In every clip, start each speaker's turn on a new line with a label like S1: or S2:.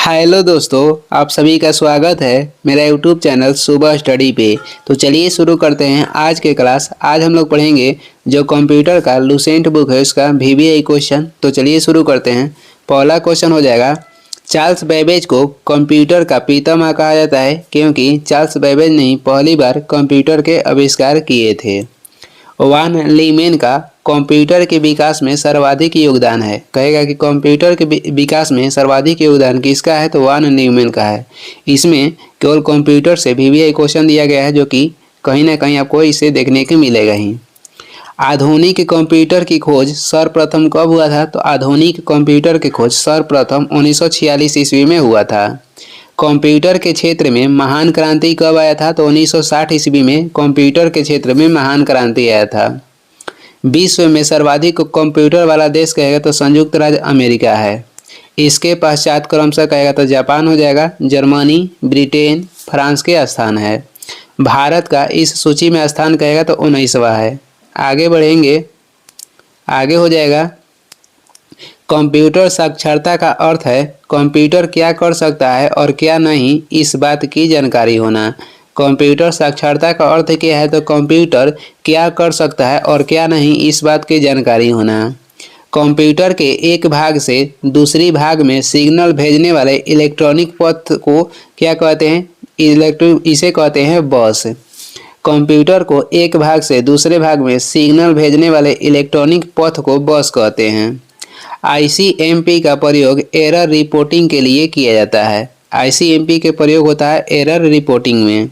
S1: Hello दोस्तों, आप सभी का स्वागत है मेरा यूट्यूब चैनल सुबह स्टडी पे। तो चलिए शुरू करते हैं आज के क्लास। आज हम लोग पढ़ेंगे जो कंप्यूटर का लुसेंट बुक है उसका वीवीआई क्वेश्चन। तो चलिए शुरू करते हैं। पहला क्वेश्चन हो जाएगा, चार्ल्स बेबेज को कंप्यूटर का पितामह कहा जाता है क्योंकि चार्ल्स बेबेज ने ही पहली बार कंप्यूटर के आविष्कार किए थे। वान लीमेन का कंप्यूटर के विकास में सर्वाधिक योगदान है। कहेगा कि कंप्यूटर के विकास में सर्वाधिक योगदान किसका है, तो वान लीमेन का है। इसमें केवल कंप्यूटर से वीवीआई क्वेश्चन दिया गया है जो कि कहीं ना कहीं आपको इसे देखने को मिलेगा ही। आधुनिक कंप्यूटर की खोज सर्वप्रथम कब हुआ था, तो आधुनिक कंप्यूटर की खोज सर्वप्रथम 1946 ईस्वी में हुआ था। कंप्यूटर के क्षेत्र में महान क्रांति कब आया था, तो 1960 ईस्वी में कंप्यूटर के क्षेत्र में महान क्रांति आया था। विश्व में सर्वाधिक कंप्यूटर वाला देश कहेगा तो संयुक्त राज्य अमेरिका है। इसके पश्चात क्रमशः कहेगा तो जापान हो जाएगा, जर्मनी, ब्रिटेन, फ्रांस के स्थान है। भारत का इस सूची में स्थान कहेगा तो 19वां है। आगे बढ़ेंगे, आगे हो जाएगा, कंप्यूटर साक्षरता का अर्थ है कंप्यूटर क्या कर सकता है और क्या नहीं, इस बात की जानकारी होना। कंप्यूटर साक्षरता का अर्थ क्या है, तो कंप्यूटर क्या कर सकता है और क्या नहीं, इस बात की जानकारी होना। कंप्यूटर के एक भाग से दूसरी भाग में सिग्नल भेजने वाले इलेक्ट्रॉनिक पथ को क्या कहते हैं, इसे कहते हैं बस। कंप्यूटर को एक भाग से दूसरे भाग में सिग्नल भेजने वाले इलेक्ट्रॉनिक पथ को बस कहते हैं। आईसीएमपी का प्रयोग एरर रिपोर्टिंग के लिए किया जाता है। आईसीएमपी के प्रयोग होता है एरर रिपोर्टिंग में।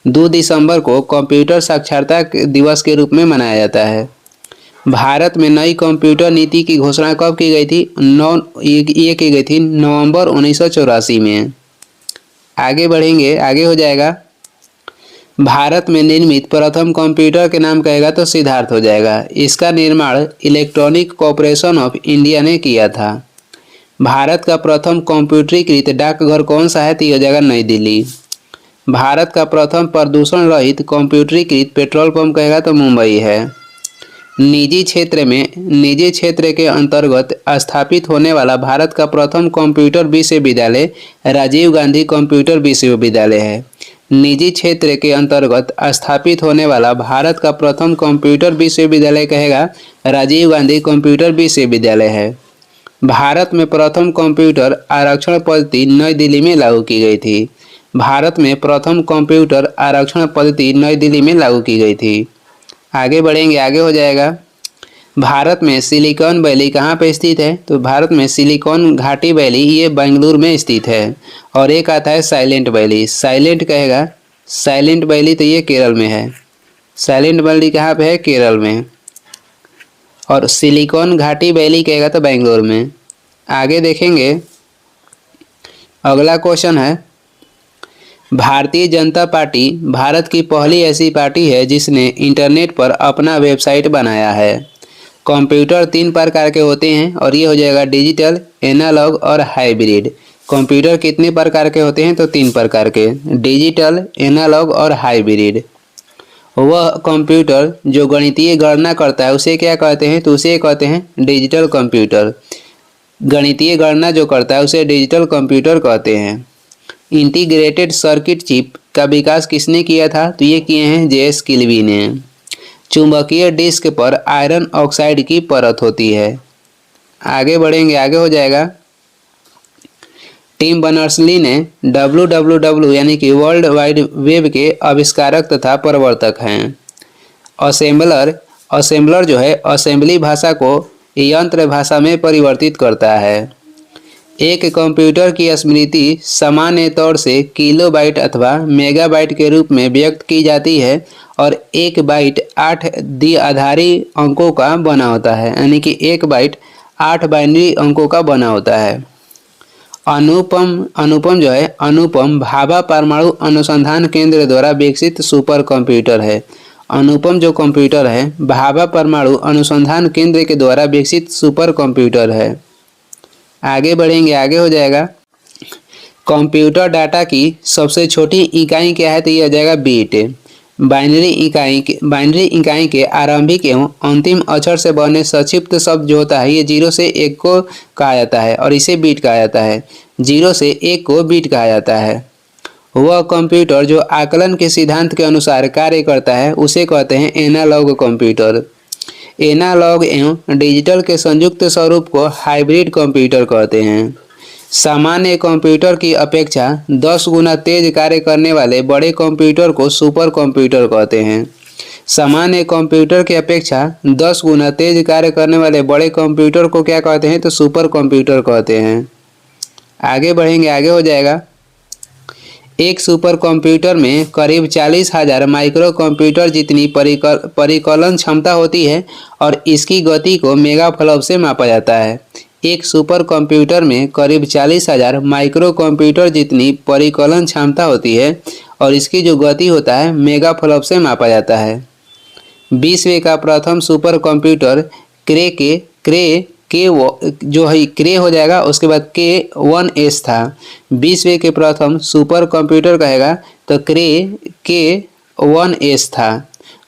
S1: 2 दिसंबर को कंप्यूटर साक्षरता दिवस के रूप में मनाया जाता है। भारत में नई कंप्यूटर नीति की घोषणा कब की गई थी, ये की गई थी नवंबर 1984 में। आगे बढ़ेंगे, आगे हो जाएगा, भारत में निर्मित प्रथम कंप्यूटर के नाम कहेगा तो सिद्धार्थ हो जाएगा। इसका निर्माण इलेक्ट्रॉनिक कॉर्पोरेशन ऑफ इंडिया ने किया था। भारत का प्रथम कंप्यूटरीकृत डाकघर कौन सा है, तो हो जाएगा नई दिल्ली। भारत का प्रथम प्रदूषण रहित कंप्यूटरीकृत पेट्रोल पंप कहेगा तो मुंबई है। निजी क्षेत्र के अंतर्गत स्थापित होने वाला भारत का प्रथम कंप्यूटर विश्वविद्यालय राजीव गांधी कंप्यूटर विश्वविद्यालय है। निजी क्षेत्र के अंतर्गत स्थापित होने वाला भारत का प्रथम कंप्यूटर विश्वविद्यालय कहेगा राजीव गांधी कंप्यूटर विश्वविद्यालय है। भारत में प्रथम कंप्यूटर आरक्षण पद्धति नई दिल्ली में लागू की गई थी। भारत में प्रथम कंप्यूटर आरक्षण पद्धति नई दिल्ली में लागू की गई थी। आगे बढ़ेंगे, आगे हो जाएगा, भारत में सिलिकॉन वैली कहाँ पे स्थित है, तो भारत में सिलिकॉन घाटी वैली ये बेंगलुरु में स्थित है। और एक आता है साइलेंट वैली, साइलेंट कहेगा साइलेंट वैली तो ये केरल में है। साइलेंट वैली कहाँ पे है, केरल में। और सिलिकॉन घाटी वैली कहेगा तो बेंगलुरु में। आगे देखेंगे, अगला क्वेश्चन है, भारतीय जनता पार्टी भारत की पहली ऐसी पार्टी है जिसने इंटरनेट पर अपना वेबसाइट बनाया है। कंप्यूटर 3 प्रकार के होते हैं और ये हो जाएगा डिजिटल, एनालॉग और हाइब्रिड। कंप्यूटर कितने प्रकार के होते हैं, तो 3 प्रकार के, डिजिटल, एनालॉग और हाइब्रिड। वह कंप्यूटर जो गणितीय गणना करता है उसे क्या कहते हैं, तो उसे कहते हैं डिजिटल कंप्यूटर। गणितीय गणना जो करता है उसे डिजिटल कंप्यूटर कहते हैं। इंटीग्रेटेड सर्किट चिप का विकास किसने किया था, तो ये किए हैं जेएस किल्वी ने। चुंबकीय डिस्क पर आयरन ऑक्साइड की परत होती है। आगे बढ़ेंगे, आगे हो जाएगा, टिम बर्नर्स-ली ने WWW यानी कि वर्ल्ड वाइड वेब के आविष्कारक तथा प्रवर्तक हैं। असेंबलर जो है असेंबली भाषा को यंत्र भाषा में परिवर्तित करता है। एक कंप्यूटर की स्मृति सामान्य तौर से किलोबाइट अथवा मेगाबाइट के रूप में व्यक्त की जाती है और एक बाइट 8 द्विआधारी अंकों का बना होता है, यानी कि एक बाइट 8 बाइनरी अंकों का बना होता है। अनुपम भाभा परमाणु अनुसंधान केंद्र द्वारा विकसित सुपर कंप्यूटर है। अनुपम जो कंप्यूटर है भाभा परमाणु अनुसंधान केंद्र के द्वारा विकसित सुपर कंप्यूटर है। आगे बढ़ेंगे, आगे हो जाएगा, कंप्यूटर डाटा की सबसे छोटी इकाई क्या है, तो ये हो जाएगा बिट। बाइनरी इकाई के आरंभिक एवं अंतिम अक्षर से बने संक्षिप्त शब्द जो होता है ये 0 से 1 को कहा जाता है और इसे बीट कहा जाता है। 0 से 1 को बीट कहा जाता है। वह कंप्यूटर जो आकलन के सिद्धांत के अनुसार कार्य करता है उसे कहते हैं एनालॉग कंप्यूटर। एनालॉग एवं डिजिटल के संयुक्त स्वरूप को हाइब्रिड कंप्यूटर कहते हैं। सामान्य कंप्यूटर की अपेक्षा 10 गुना तेज कार्य करने वाले बड़े कंप्यूटर को सुपर कंप्यूटर कहते हैं। सामान्य कंप्यूटर की अपेक्षा 10 गुना तेज कार्य करने वाले बड़े कंप्यूटर को क्या कहते हैं? तो सुपर कंप्यूटर कहते हैं। आगे बढ़ेंगे, आगे हो जाएगा। एक सुपर कंप्यूटर में करीब 40,000 माइक्रो कंप्यूटर जितनी परिकलन क्षमता होती है और इसकी गति को मेगाफ्लॉप से मापा जाता है। एक सुपर कंप्यूटर में करीब 40,000 माइक्रो कंप्यूटर जितनी परिकलन क्षमता होती है और इसकी जो गति होता है मेगाफ्लॉप से मापा जाता है। विश्व का प्रथम सुपर कंप्यूटर क्रे हो जाएगा, उसके बाद K1S था। विश्व के प्रथम सुपर कंप्यूटर कहेगा तो K1S था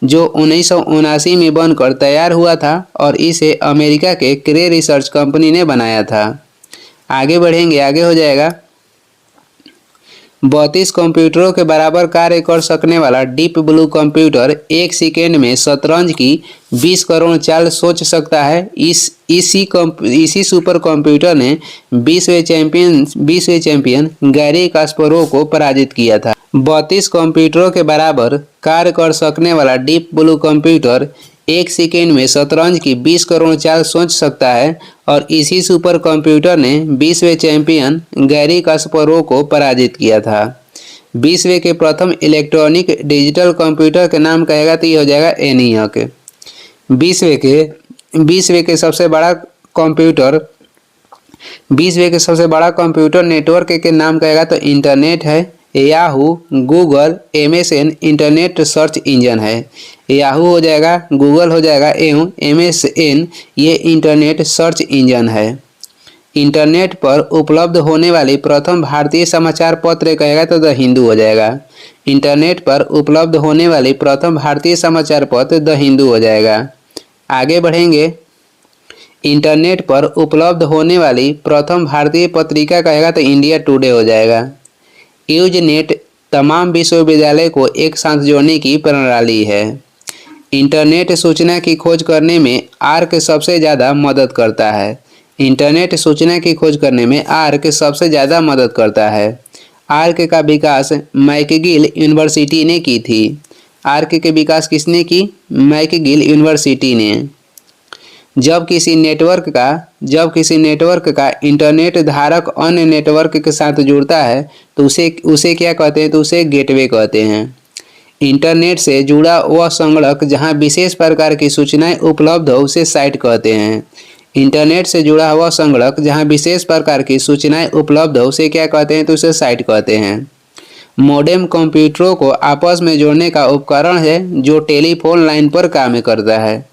S1: जो 1979 में बनकर तैयार हुआ था और इसे अमेरिका के क्रे रिसर्च कंपनी ने बनाया था। आगे बढ़ेंगे, आगे हो जाएगा। 32 कंप्यूटरों के बराबर कार्य कर सकने वाला डीप ब्लू कंप्यूटर 1 सेकेंड में शतरंज की 20 करोड़ चाल सोच सकता है। इसी सुपर कंप्यूटर ने विश्व चैंपियन गैरी कास्परोव को पराजित किया था। 32 कंप्यूटरों के बराबर कार्य कर सकने वाला डीप ब्लू कंप्यूटर 1 सेकेंड में शतरंज की 20 करोड़ चाल सोच सकता है और इसी सुपर कंप्यूटर ने विश्व चैंपियन गैरी कास्परोव को पराजित किया था। विश्व के प्रथम इलेक्ट्रॉनिक डिजिटल कंप्यूटर के नाम कहेगा तो ये हो जाएगा ENIAC। विश्व के सबसे बड़ा कंप्यूटर नेटवर्क के नाम कहेगा तो इंटरनेट है। Yahoo, Google, MSN internet search engine है। याहू हो जाएगा, गूगल हो जाएगा एवं MSN ये इंटरनेट सर्च इंजन है। इंटरनेट पर उपलब्ध होने वाली प्रथम भारतीय समाचार पत्र कहेगा तो द हिंदू हो जाएगा। इंटरनेट पर उपलब्ध होने वाली प्रथम भारतीय समाचार पत्र द हिंदू हो जाएगा। आगे बढ़ेंगे। इंटरनेट पर उपलब्ध होने वाली प्रथम भारतीय पत्रिका कहेगा तो इंडिया टुडे हो जाएगा। यूजनेट तमाम विश्वविद्यालय को एक साथ जोड़ने की प्रणाली है। इंटरनेट सूचना की खोज करने में आर्क सबसे ज़्यादा मदद करता है। इंटरनेट सूचना की खोज करने में आर्क सबसे ज़्यादा मदद करता है। आर्क का विकास मैकगिल यूनिवर्सिटी ने की थी। आर्क के विकास किसने की? मैकगिल यूनिवर्सिटी ने। जब किसी नेटवर्क का इंटरनेट धारक अन्य नेटवर्क के साथ जुड़ता है तो उसे क्या कहते हैं? तो उसे गेटवे कहते हैं। इंटरनेट से जुड़ा वह संगणक जहां विशेष प्रकार की सूचनाएं उपलब्ध हो उसे साइट कहते हैं। इंटरनेट से जुड़ा हुआ संगणक जहां विशेष प्रकार की सूचनाएं उपलब्ध हो उसे क्या कहते हैं? तो उसे साइट कहते हैं। मॉडेम कंप्यूटरों को आपस में जोड़ने का उपकरण है जो टेलीफोन लाइन पर काम करता है।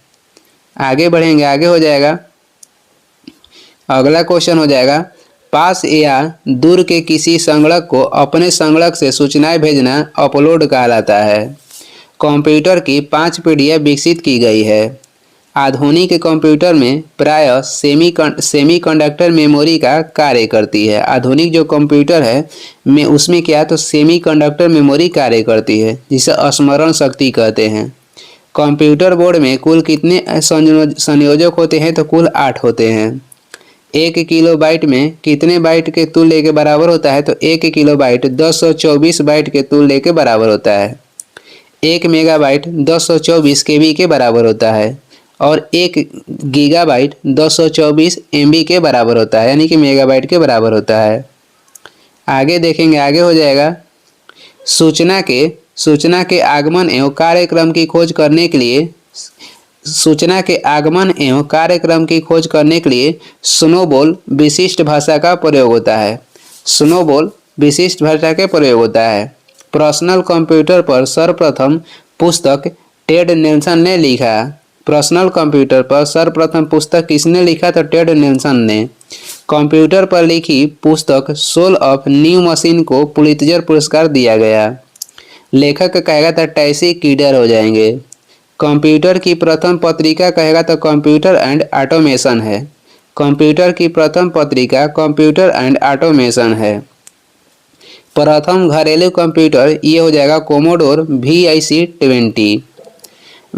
S1: आगे बढ़ेंगे, आगे हो जाएगा। अगला क्वेश्चन हो जाएगा, पास या दूर के किसी संगणक को अपने संगणक से सूचनाएं भेजना अपलोड कहलाता है। कंप्यूटर की 5 पीढ़ियां विकसित की गई है। आधुनिक कंप्यूटर में प्रायः सेमीकंडक्टर मेमोरी का कार्य करती है। आधुनिक जो कंप्यूटर है में उसमें क्या तो सेमीकंडक्टर मेमोरी कार्य करती है जिसे स्मरण शक्ति कहते हैं। कंप्यूटर बोर्ड में कुल कितने संयोजक होते हैं? तो कुल 8 होते हैं। 1 किलोबाइट में कितने बाइट के तुल्य के बराबर होता है? तो 1 किलोबाइट 1024 बाइट के तुल्य के बराबर होता है। 1 मेगाबाइट 1024 KB के बराबर होता है और 1 गीगाबाइट 224 MB के बराबर होता है, यानी कि मेगाबाइट के बराबर होता है। आगे देखेंगे, आगे हो जाएगा। सूचना के आगमन एवं कार्यक्रम की खोज करने के लिए स्नोबॉल विशिष्ट भाषा का प्रयोग होता है। स्नोबॉल विशिष्ट भाषा के प्रयोग होता है। पर्सनल कंप्यूटर पर सर्वप्रथम पुस्तक टेड नेल्सन ने लिखा। पर्सनल कंप्यूटर पर सर्वप्रथम पुस्तक किसने लिखा? तो टेड नेल्सन ने। कंप्यूटर पर लिखी पुस्तक सोल ऑफ न्यू मशीन को पुलित्जर पुरस्कार दिया गया। लेखक कहेगा तो टैसी कीडर हो जाएंगे। कंप्यूटर की प्रथम पत्रिका कहेगा तो कंप्यूटर एंड ऑटोमेशन है। कंप्यूटर की प्रथम पत्रिका कंप्यूटर एंड ऑटोमेशन है। प्रथम घरेलू कंप्यूटर ये हो जाएगा कोमोडोर VIC-20।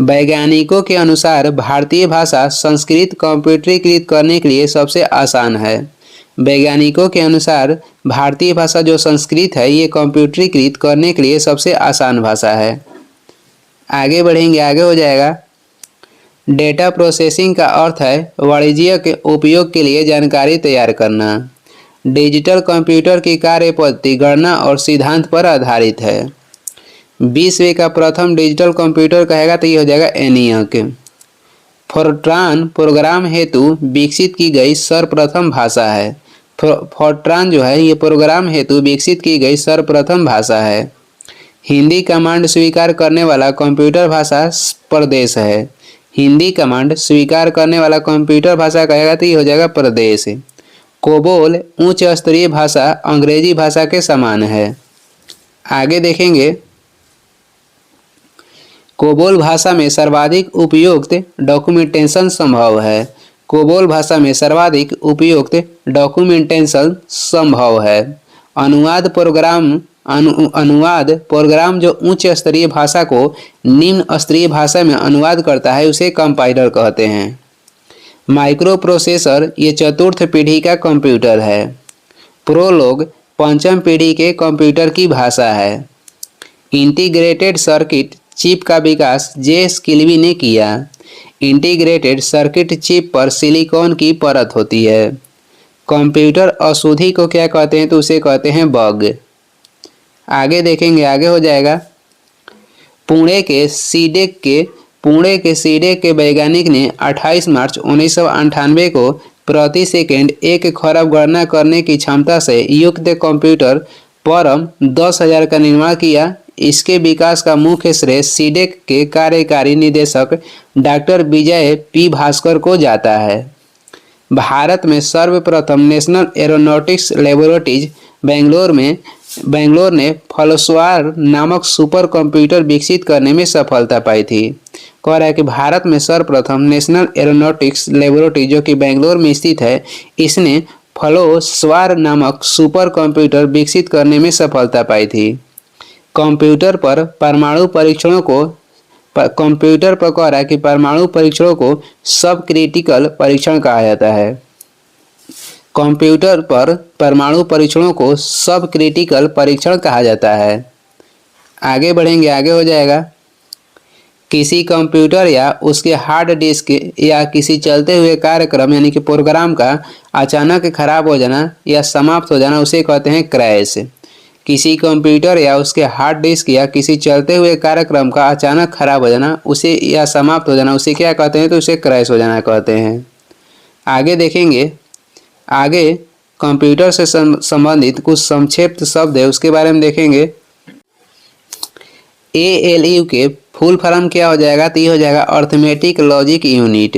S1: वैज्ञानिकों के अनुसार भारतीय भाषा संस्कृत कंप्यूटरीकृत करने के लिए सबसे आसान है। वैज्ञानिकों के अनुसार भारतीय भाषा जो संस्कृत है ये कंप्यूटरीकृत करने के लिए सबसे आसान भाषा है। आगे बढ़ेंगे, आगे हो जाएगा डेटा प्रोसेसिंग का अर्थ है वाणिज्यिक उपयोग के लिए जानकारी तैयार करना। डिजिटल कंप्यूटर की कार्य पद्धति गणना और सिद्धांत पर आधारित है। विश्व का प्रथम डिजिटल कंप्यूटर कहेगा तो ये हो जाएगा ENIAC। फोर्ट्रान प्रोग्राम हेतु विकसित की गई सर्वप्रथम भाषा है। फोर्ट्रान जो है ये प्रोग्राम हेतु विकसित की गई सर्वप्रथम भाषा है। हिंदी कमांड स्वीकार करने वाला कंप्यूटर भाषा प्रदेश है। हिंदी कमांड स्वीकार करने वाला कंप्यूटर भाषा कहेगा तो ये हो जाएगा प्रदेश। कोबोल उच्च स्तरीय भाषा अंग्रेजी भाषा के समान है। आगे देखेंगे, कोबोल भाषा में सर्वाधिक उपयुक्त डॉक्यूमेंटेशन संभव है। कोबोल भाषा में सर्वाधिक उपयुक्त डॉक्यूमेंटेशन संभव है। अनुवाद प्रोग्राम जो उच्च स्तरीय भाषा को निम्न स्तरीय भाषा में अनुवाद करता है उसे कंपाइलर कहते हैं। माइक्रो प्रोसेसर ये चतुर्थ पीढ़ी का कंप्यूटर है। प्रोलोग पंचम पीढ़ी के कंप्यूटर की भाषा है। इंटीग्रेटेड सर्किट चिप का विकास जे स्किल्बी ने किया। इंटीग्रेटेड सर्किट चिप पर सिलिकॉन की परत होती है। कंप्यूटर अशुद्धि को क्या कहते हैं तो उसे कहते हैं बग। आगे देखेंगे, आगे हो जाएगा पुणे के सीडेक के वैज्ञानिक ने 28 मार्च 1998 को प्रति सेकंड 1 खरब गणना करने की क्षमता से युक्त कंप्यूटर परम 10,000 का निर्माण किया। इसके विकास का मुख्य श्रेय सीडेक के कार्यकारी निदेशक डॉक्टर विजय पी भास्कर को जाता है। भारत में सर्वप्रथम नेशनल एरोनॉटिक्स लैबोरेटरीज बेंगलोर ने फलस्वार नामक सुपर कंप्यूटर विकसित करने में सफलता पाई थी। कह रहा है कि भारत में सर्वप्रथम नेशनल एरोनॉटिक्स लैबोरेटरी जो कि बेंगलोर में स्थित है, इसने फलोस्वार नामक सुपर कंप्यूटर विकसित करने में सफलता पाई थी। कंप्यूटर पर कह रहा है कि परमाणु परीक्षणों को सब क्रिटिकल परीक्षण कहा जाता है। कंप्यूटर पर परमाणु परीक्षणों को सब क्रिटिकल परीक्षण कहा जाता है। आगे बढ़ेंगे, आगे हो जाएगा किसी कंप्यूटर या उसके हार्ड डिस्क या किसी चलते हुए कार्यक्रम यानी कि प्रोग्राम का अचानक खराब हो जाना या समाप्त हो जाना उसे कहते हैं क्रैश। किसी कंप्यूटर या उसके हार्ड डिस्क या किसी चलते हुए कार्यक्रम का अचानक खराब हो जाना उसे या समाप्त हो जाना उसे क्या कहते हैं तो उसे क्रैश हो जाना कहते हैं। आगे देखेंगे, आगे कंप्यूटर से संबंधित कुछ संक्षिप्त शब्द है उसके बारे में देखेंगे। ALU के फुल फॉर्म क्या हो जाएगा तो ये हो जाएगा अर्थमेटिक लॉजिक यूनिट।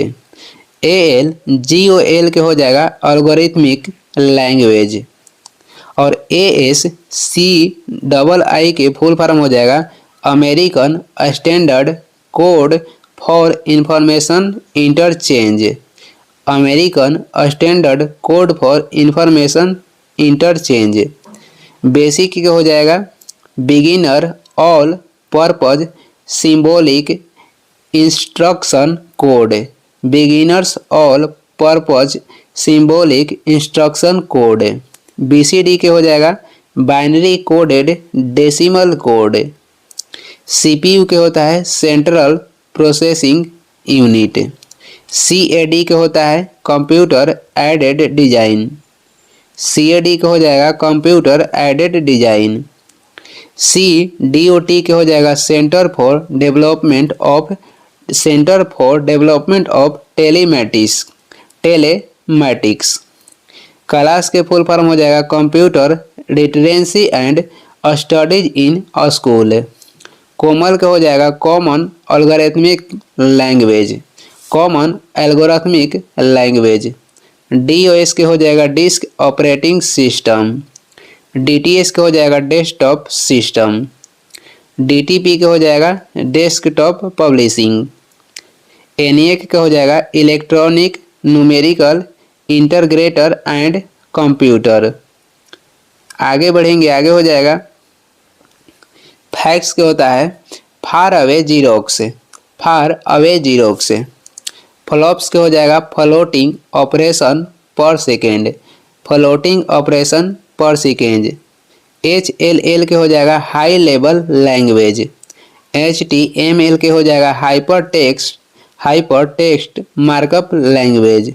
S1: GOL के हो जाएगा एल्गोरिथमिक लैंग्वेज। और ASCII के फुल फॉर्म हो जाएगा American standard code for information interchange. American standard code for information interchange. Basic के हो जाएगा beginner all purpose symbolic instruction code. Beginners all purpose symbolic instruction code. BCD के हो जाएगा binary coded decimal code. CPU के होता है central processing unit. CAD के होता है कंप्यूटर एडेड डिजाइन। CAD के हो जाएगा कंप्यूटर एडेड डिजाइन। CDOT के हो जाएगा centre for development of telematics. CLASS के फुल फॉर्म हो जाएगा computer literacy and studies in school. COMAL का हो जाएगा common algorithmic language. Common algorithmic language. DOS के हो जाएगा डिस्क ऑपरेटिंग सिस्टम। DTS का हो जाएगा डेस्कटॉप सिस्टम। DTP का हो जाएगा डेस्कटॉप पब्लिशिंग। ENIAC का हो जाएगा इलेक्ट्रॉनिक न्यूमेरिकल इंटरग्रेटर एंड कंप्यूटर। आगे बढ़ेंगे, आगे हो जाएगा फैक्स क्या होता है far away xerox, far away xerox. Flops क्या हो जाएगा floating operation per second, floating operation per second. HLL के हो जाएगा हाई लेवल लैंग्वेज। HTML के हो जाएगा hyper text markup language.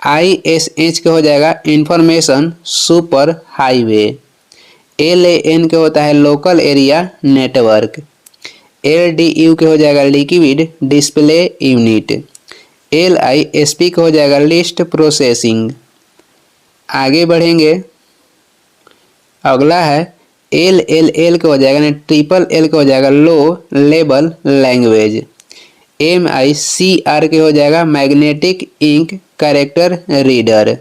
S1: ISH के हो जाएगा इंफॉर्मेशन सुपर हाईवे। LAN के होता है लोकल एरिया नेटवर्क। LDU के हो जाएगा लिक्विड डिस्प्ले यूनिट। LISP का हो जाएगा लिस्ट प्रोसेसिंग। आगे बढ़ेंगे, अगला है LLL का हो जाएगा ट्रिपल L का हो जाएगा लो लेवल लैंग्वेज। MICR के हो जाएगा magnetic ink character reader.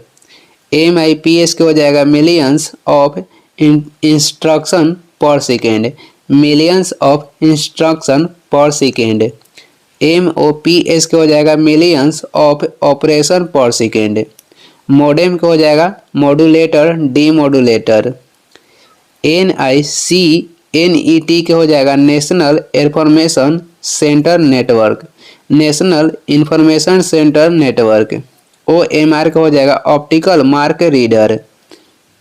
S1: MIPS के हो जाएगा millions of instruction per second, millions of instruction per second. MOPS के हो जाएगा millions of operation per second. Modem का हो जाएगा मॉड्यूलेटर डीमॉड्यूलेटर। NICNET के हो जाएगा national information centre network, national information centre network. OMR का हो जाएगा ऑप्टिकल मार्क रीडर।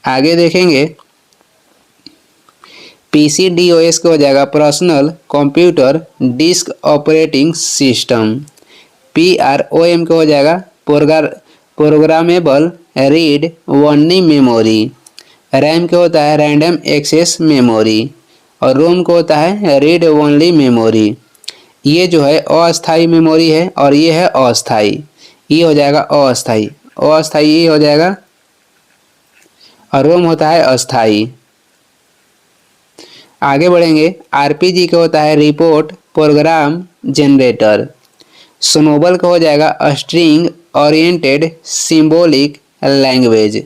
S1: आगे देखेंगे PCDOS का हो जाएगा personal computer disk operating system. PROM का हो जाएगा programmable read only memory. RAM का होता है रैंडम एक्सेस मेमोरी और रोम का होता है रीड ओनली मेमोरी। ये जो है अस्थाई मेमोरी है और ये है अस्थाई, ये हो जाएगा अस्थाई, अस्थाई ये हो जाएगा और रोम होता है अस्थाई। आगे बढ़ेंगे, RPG का होता है रिपोर्ट प्रोग्राम जनरेटर। स्नोबल का हो जाएगा string oriented symbolic language.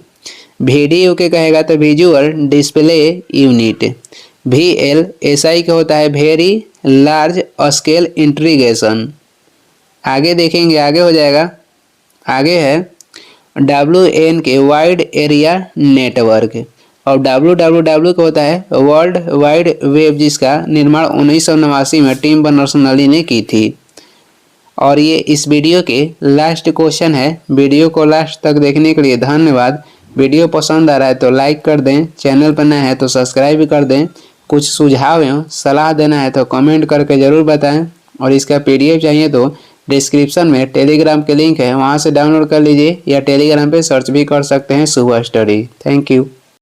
S1: VDU के कहेगा तो विजुअल डिस्प्ले यूनिट। VLSI का होता है वेरी लार्ज स्केल इंटीग्रेशन। आगे देखेंगे, आगे हो जाएगा, आगे है WAN के वाइड एरिया नेटवर्क और WWW का होता है वर्ल्ड वाइड वेब, जिसका निर्माण 1989 में टिम बर्नर्स-ली ने की थी। और ये इस वीडियो के लास्ट क्वेश्चन है। वीडियो को लास्ट तक देखने के लिए धन्यवाद। वीडियो पसंद आ रहा है तो लाइक कर दें, चैनल पर नया है तो सब्सक्राइब भी कर दें। कुछ सुझाव एवं सलाह देना है तो कमेंट करके ज़रूर बताएं और इसका PDF चाहिए तो डिस्क्रिप्शन में टेलीग्राम के लिंक है, वहाँ से डाउनलोड कर लीजिए या टेलीग्राम पे सर्च भी कर सकते हैं सुबह स्टडी। Thank you.